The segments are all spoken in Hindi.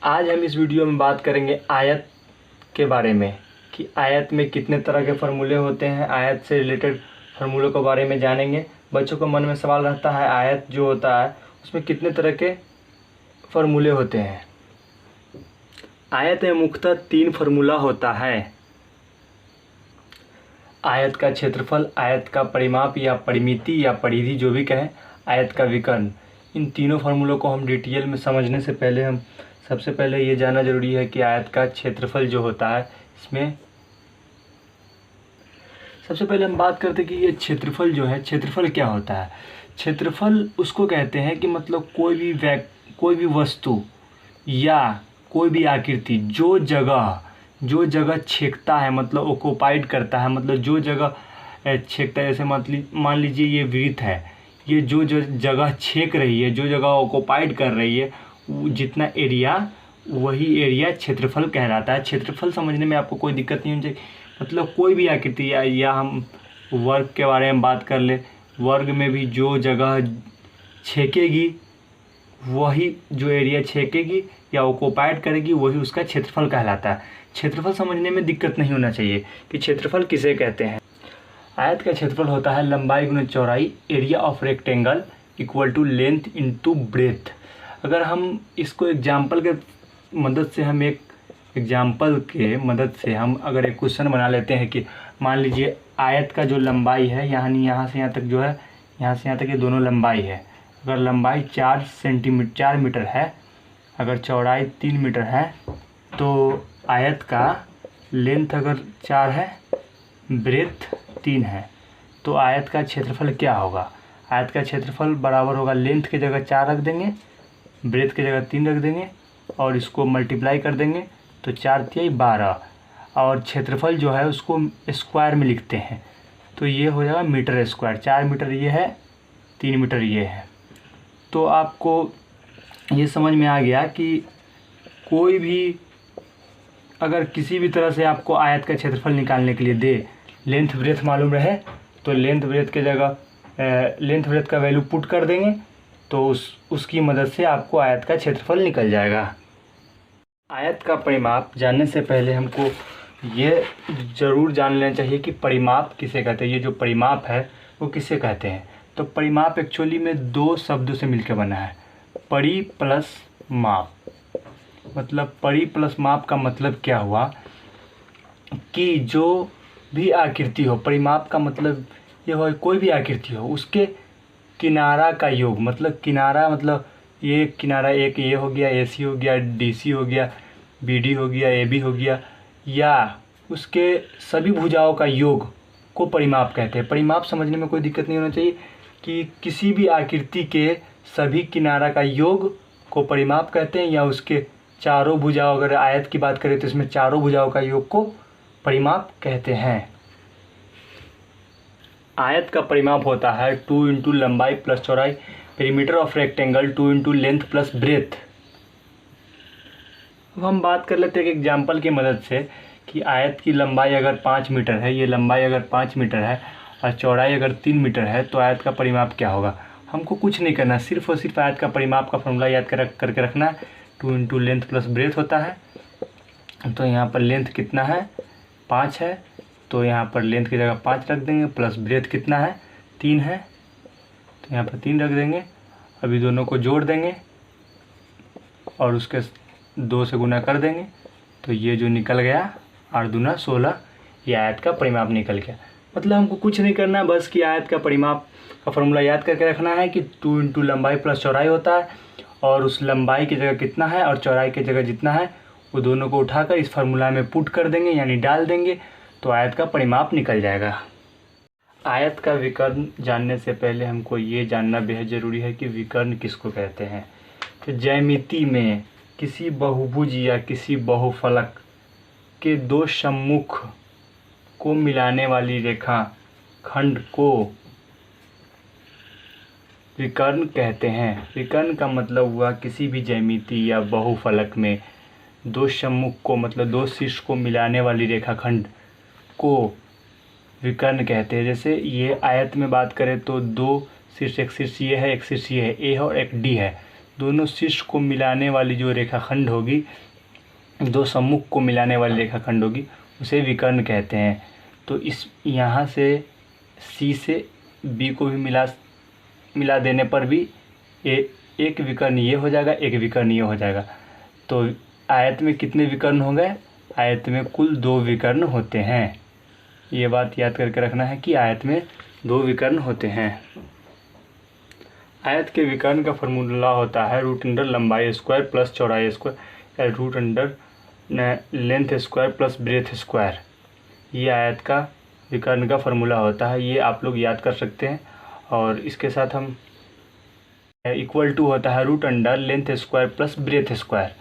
आज हम इस वीडियो में बात करेंगे आयत के बारे में कि आयत में कितने तरह के फार्मूले होते हैं। आयत से रिलेटेड फार्मूलों के बारे में जानेंगे। बच्चों को मन में सवाल रहता है आयत जो होता है उसमें कितने तरह के फार्मूले होते हैं। आयत में मुख्यतः 3 फार्मूला होता है। आयत का क्षेत्रफल, आयत का परिमाप या परिमिति या परिधि जो भी कहें, आयत का विकर्ण। इन तीनों फार्मूलों को हम डिटेल में समझने से पहले हम सबसे पहले ये जानना जरूरी है कि आयत का क्षेत्रफल जो होता है, इसमें सबसे पहले हम बात करते हैं कि ये क्षेत्रफल जो है, क्षेत्रफल क्या होता है। क्षेत्रफल उसको कहते हैं कि मतलब कोई भी वस्तु या कोई भी आकृति जो जगह छेकता है, मतलब ऑक्युपाइड करता है, मतलब जो जगह छेकता है। जैसे मान लीजिए ये वृत्त है, ये जो जगह छेक रही है, जो जगह ऑक्युपाइड कर रही है, जितना एरिया, वही एरिया क्षेत्रफल कहलाता है। क्षेत्रफल समझने में आपको कोई दिक्कत नहीं होनी चाहिए। मतलब कोई भी आकृति या हम वर्ग के बारे में बात कर ले, वर्ग में भी जो जगह छेकेगी, वही जो एरिया छेकेगी या ऑक्युपाइड करेगी, वही उसका क्षेत्रफल कहलाता है। क्षेत्रफल समझने में दिक्कत नहीं होना चाहिए कि क्षेत्रफल किसे कहते हैं। आयत का क्षेत्रफल होता है लंबाई गुना चौड़ाई, area of rectangle equal to length into breadth. अगर हम इसको एग्जाम्पल के मदद से हम अगर एक क्वेश्चन बना लेते हैं कि मान लीजिए आयत का जो लंबाई है, यानी यहाँ से यहाँ तक जो है, यहाँ से यहाँ तक ये दोनों लंबाई है। अगर लंबाई 4 मीटर है, अगर चौड़ाई 3 मीटर है, तो आयत का लेंथ अगर 4 है, ब्रेथ 3 है, तो आयत का क्षेत्रफल क्या होगा। आयत का क्षेत्रफल बराबर होगा, लेंथ की जगह 4 रख देंगे, ब्रेथ की जगह 3 रख देंगे और इसको मल्टीप्लाई कर देंगे तो 4 तिहाई 12, और क्षेत्रफल जो है उसको स्क्वायर में लिखते हैं तो ये हो जाएगा मीटर स्क्वायर। 4 मीटर ये है, 3 मीटर ये है। तो आपको ये समझ में आ गया कि कोई भी अगर किसी भी तरह से आपको आयत का क्षेत्रफल निकालने के लिए दे, लेंथ ब्रेथ मालूम रहे तो लेंथ ब्रेथ का वैल्यू पुट कर देंगे तो उसकी मदद से आपको आयत का क्षेत्रफल निकल जाएगा। आयत का परिमाप जानने से पहले हमको ये ज़रूर जान लेना चाहिए कि परिमाप किसे कहते हैं। ये जो परिमाप है वो किसे कहते हैं। तो परिमाप एक्चुअली में 2 शब्दों से मिलकर बना है, परि प्लस माप। मतलब परि प्लस माप का मतलब क्या हुआ कि जो भी आकृति हो, परिमाप का मतलब ये हो कोई भी आकृति हो, उसके किनारा का योग, मतलब किनारा मतलब ये किनारा, एक ये हो गया, AC हो गया, DC हो गया, BD हो गया, AB हो गया, या उसके सभी भुजाओं का योग को परिमाप कहते हैं। परिमाप समझने में कोई दिक्कत नहीं होना चाहिए कि किसी भी आकृति के सभी किनारा का योग को परिमाप कहते हैं, या उसके चारों भुजाओं, अगर आयत की बात करें तो इसमें चारों भुजाओं का योग को परिमाप कहते हैं। आयत का परिमाप होता है 2 इंटू लंबाई प्लस चौड़ाई, perimeter of rectangle 2 into length plus breath. अब हम बात कर लेते हैं एक एग्जाम्पल की मदद से कि आयत की लंबाई अगर 5 मीटर है, ये लंबाई अगर 5 मीटर है और चौड़ाई अगर 3 मीटर है, तो आयत का परिमाप क्या होगा। हमको कुछ नहीं करना, सिर्फ और सिर्फ आयत का परिमाप का फॉर्मूला याद करके रखना है। 2 इंटू लेंथ प्लस ब्रेथ होता है। तो यहाँ पर लेंथ कितना है, 5 है, तो यहाँ पर लेंथ की जगह 5 रख देंगे, प्लस ब्रेथ कितना है, 3 है, तो यहाँ पर 3 रख देंगे। अभी दोनों को जोड़ देंगे और उसके 2 से गुना कर देंगे, तो ये जो निकल गया 8 दूना 16, ये आयत का परिमाप निकल गया। मतलब हमको कुछ नहीं करना, बस कि आयत का परिमाप का फॉर्मूला याद करके रखना है कि 2 इंटू लंबाई प्लस चौड़ाई होता है, और उस लंबाई की जगह कितना है और चौड़ाई की जगह जितना है वो दोनों को उठाकर इस फार्मूला में पुट कर देंगे, यानी डाल देंगे, तो आयत का परिमाप निकल जाएगा। आयत का विकर्ण जानने से पहले हमको ये जानना बेहद ज़रूरी है कि विकर्ण किसको कहते हैं। तो ज्यामिति में किसी बहुभुज या किसी बहुफलक के 2 सम्मुख को मिलाने वाली रेखा खंड को विकर्ण कहते हैं। विकर्ण का मतलब हुआ किसी भी ज्यामिति या बहुफलक में 2 सम्मुख को, मतलब 2 शीर्ष को मिलाने वाली रेखाखंड को विकर्ण कहते हैं। जैसे ये आयत में बात करें तो 2 शीर्ष, एक शीर्ष ये है, एक शीर्ष ये है, A है और एक D है। दोनों शीर्ष को मिलाने वाली जो रेखाखंड होगी, दो सम्मुख को मिलाने वाली रेखाखंड होगी, उसे विकर्ण कहते हैं। तो इस यहाँ से सी से बी को भी मिला देने पर भी एक विकर्ण ये हो जाएगा, एक विकर्ण ये हो जाएगा। तो आयत में कितने विकर्ण हो गए? आयत में कुल 2 विकर्ण होते हैं। ये बात याद करके रखना है कि आयत में 2 विकर्ण होते हैं। आयत के विकर्ण का फॉर्मूला होता है रूट अंडर लंबाई स्क्वायर प्लस चौड़ाई स्क्वायर, या root under length square plus breadth square. ये आयत का विकर्ण का फॉर्मूला होता है, ये आप लोग याद कर सकते हैं। और इसके साथ हम इक्वल टू होता है root under length square plus breadth square.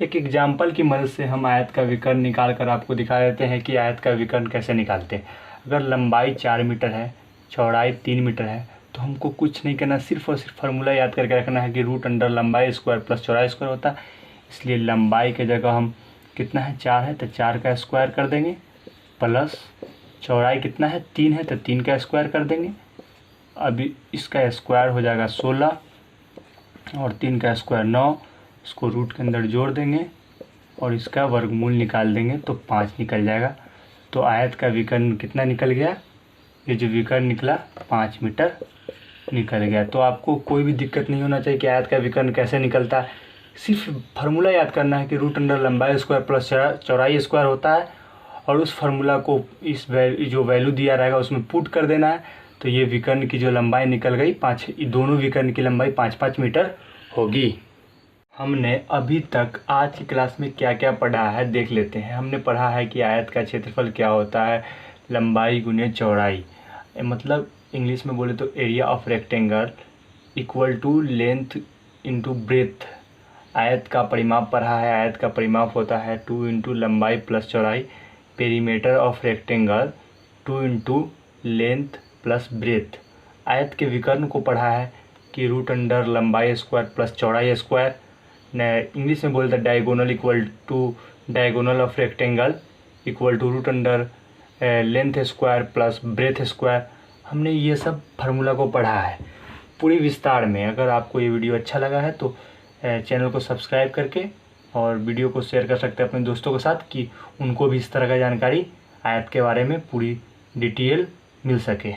एक एग्जाम्पल की मदद से हम आयत का विकर्ण निकाल कर आपको दिखा देते हैं कि आयत का विकर्ण कैसे निकालते हैं। अगर लंबाई 4 मीटर है, चौड़ाई 3 मीटर है, तो हमको कुछ नहीं करना, सिर्फ और सिर्फ फार्मूला याद करके रखना है कि रूट अंडर लंबाई स्क्वायर प्लस चौड़ाई स्क्वायर होता है। इसलिए लंबाई के जगह हम कितना है, 4 है तो 4 का स्क्वायर कर देंगे, प्लस चौड़ाई कितना है, 3 है तो 3 का स्क्वायर कर देंगे। अभी इसका स्क्वायर हो जाएगा 16 और 3 का स्क्वायर 9, इसको रूट के अंदर जोड़ देंगे और इसका वर्गमूल निकाल देंगे तो 5 निकल जाएगा। तो आयत का विकर्ण कितना निकल गया? ये जो विकर्ण निकला 5 मीटर निकल गया। तो आपको कोई भी दिक्कत नहीं होना चाहिए कि आयत का विकर्ण कैसे निकलता है। सिर्फ फार्मूला याद करना है कि रूट अंडर लंबाई स्क्वायर प्लस चौड़ाई स्क्वायर होता है, और उस फार्मूला को इस जो वैल्यू दिया रहेगा उसमें पुट कर देना है। तो ये विकर्ण की जो लंबाई निकल गई 5, दोनों विकर्ण की लंबाई 5-5 मीटर होगी। हमने अभी तक आज की क्लास में क्या क्या पढ़ा है देख लेते हैं। हमने पढ़ा है कि आयत का क्षेत्रफल क्या होता है, लंबाई गुने चौड़ाई, मतलब इंग्लिश में बोले तो area of rectangle equal to length into breadth. आयत का परिमाप पढ़ा है, आयत का परिमाप होता है 2 इंटू लंबाई प्लस चौड़ाई। Perimeter of rectangle 2 into length plus breadth. आयत के विकर्ण को पढ़ा है कि रूट अंडर लंबाई स्क्वायर प्लस चौड़ाई स्क्वायर। इंग्लिश में बोलते हैं diagonal equal to diagonal of rectangle equal to root under length square plus breadth square. हमने ये सब फार्मूला को पढ़ा है पूरी विस्तार में। अगर आपको ये वीडियो अच्छा लगा है तो चैनल को सब्सक्राइब करके और वीडियो को शेयर कर सकते हैं अपने दोस्तों के साथ कि उनको भी इस तरह का जानकारी आयत के बारे में पूरी डिटेल मिल सके।